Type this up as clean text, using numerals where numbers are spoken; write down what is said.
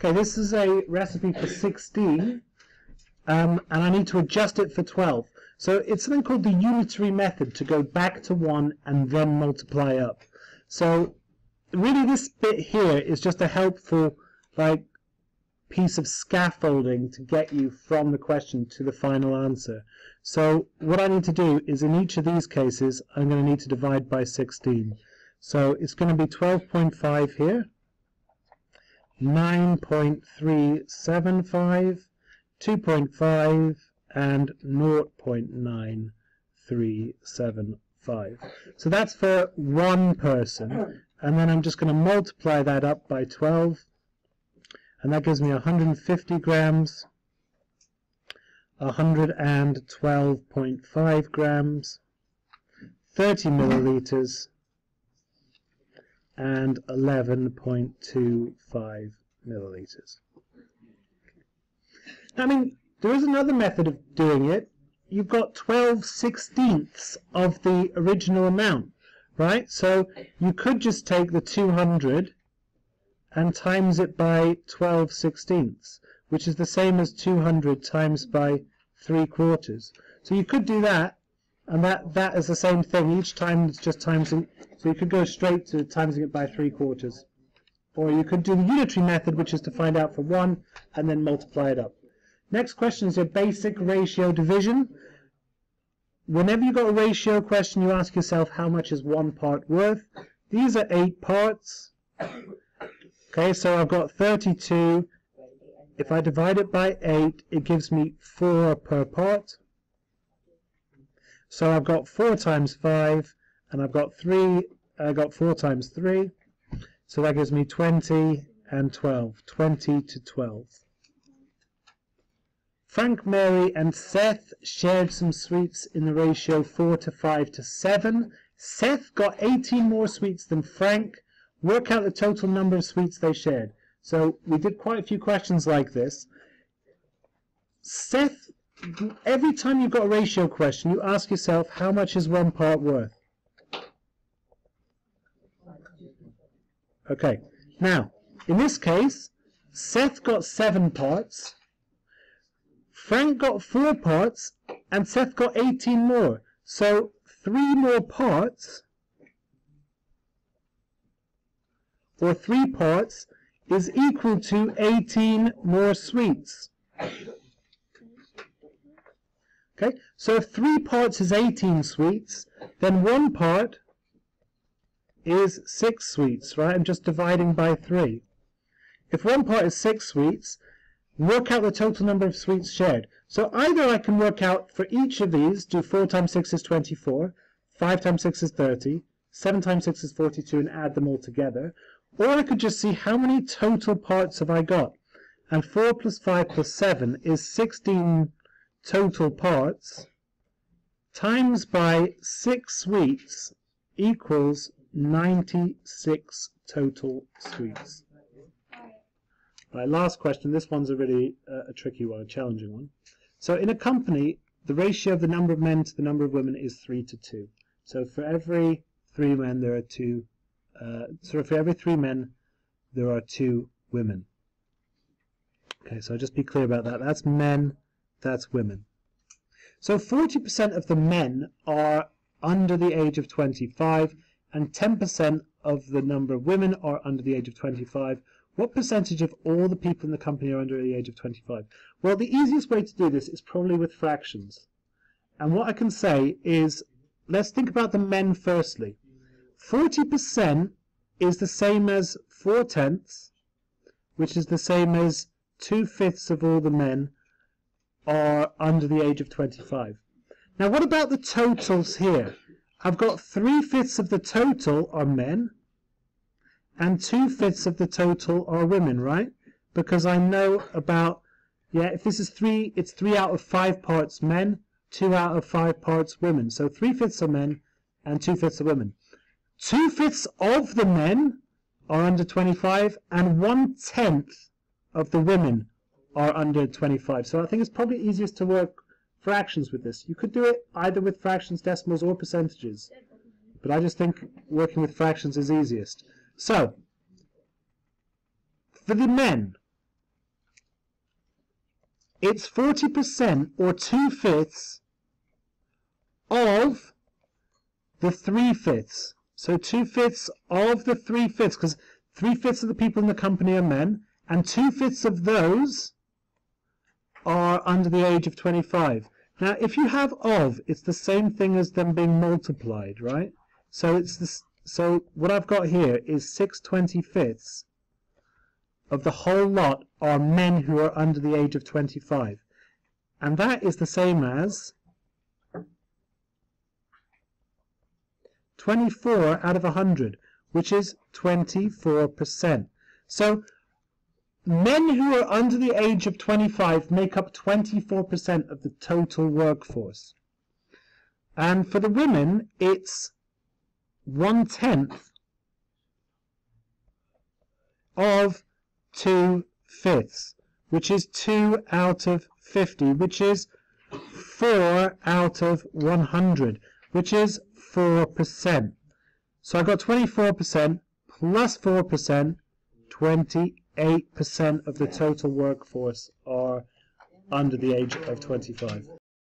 Okay, this is a recipe for 16, and I need to adjust it for 12. So it's something called the unitary method, to go back to 1 and then multiply up. So really this bit here is just a helpful piece of scaffolding to get you from the question to the final answer. So what I need to do is, in each of these cases, I'm going to need to divide by 16. So it's going to be 12.5 here, 9.375, 2.5, and 0.9375. So that's for one person, and then I'm just going to multiply that up by 12, and that gives me 150 grams, 112.5 grams, 30 milliliters, and 11.25 milliliters. I mean, there is another method of doing it. You've got 12/16ths of the original amount, right? So you could just take the 200 and times it by 12/16ths, which is the same as 200 times by 3/4. So you could do that, and that is the same thing. Each time it's just timesing. So you could go straight to timesing it by 3/4. Or you could do the unitary method, which is to find out for 1 and then multiply it up. Next question is your basic ratio division. Whenever you've got a ratio question, you ask yourself, how much is one part worth? These are 8 parts. Okay, so I've got 32. If I divide it by 8, it gives me 4 per part. So I've got 4 times 5, and I've got 3. I got 4 times 3. So that gives me 20 and 12. 20 to 12. Frank, Mary, and Seth shared some sweets in the ratio 4 to 5 to 7. Seth got 18 more sweets than Frank. Work out the total number of sweets they shared. So we did quite a few questions like this. Seth, every time you've got a ratio question, you ask yourself, how much is one part worth? Okay, now, in this case, Seth got 7 parts, Frank got 4 parts, and Seth got 18 more. So 3 more parts, or 3 parts, is equal to 18 more sweets. Okay, so if 3 parts is 18 sweets, then 1 part is 6 sweets, right? I'm just dividing by 3. If 1 part is 6 sweets, work out the total number of sweets shared. So either I can work out for each of these, do 4 times 6 is 24, 5 times 6 is 30, 7 times 6 is 42, and add them all together. Or I could just see how many total parts have I got. And 4 plus 5 plus 7 is 16 total parts, times by 6 sweets equals 96 total sweets. Right, last question. This one's a really a tricky one, a challenging one. So in a company, the ratio of the number of men to the number of women is 3 to 2. So for every 3 men, there are 2. So for every 3 men, there are 2 women. Okay, so just be clear about that. That's men, that's women. So 40% of the men are under the age of 25, and 10% of the number of women are under the age of 25. What percentage of all the people in the company are under the age of 25? Well, the easiest way to do this is probably with fractions. And what I can say is, let's think about the men firstly. 40% is the same as 4/10, which is the same as 2/5 of all the men are under the age of 25. Now, what about the totals here? I've got 3/5 of the total are men, and 2/5 of the total are women, right? Because I know about, if this is 3, it's 3 out of 5 parts men, 2 out of 5 parts women. So 3/5 are men, and 2/5 are women. 2/5 of the men are under 25, and 1/10 of the women are under 25. So I think it's probably easiest to work fractions with this. You could do it either with fractions, decimals, or percentages. But I just think working with fractions is easiest. So, for the men, it's 40% or 2/5 of the 3/5. So 2/5 of the 3/5, because 3/5 of the people in the company are men, and 2/5 of those are under the age of 25. Now, if you have of, it's the same thing as them being multiplied, right? So it's this. So what I've got here is 6/25 of the whole lot are men who are under the age of 25, and that is the same as 24 out of 100, which is 24%. So men who are under the age of 25 make up 24% of the total workforce. And for the women, it's 1/10 of 2/5, which is 2 out of 50, which is 4 out of 100, which is 4%. So I got 24% plus 4%, 28% of the total workforce are under the age of 25.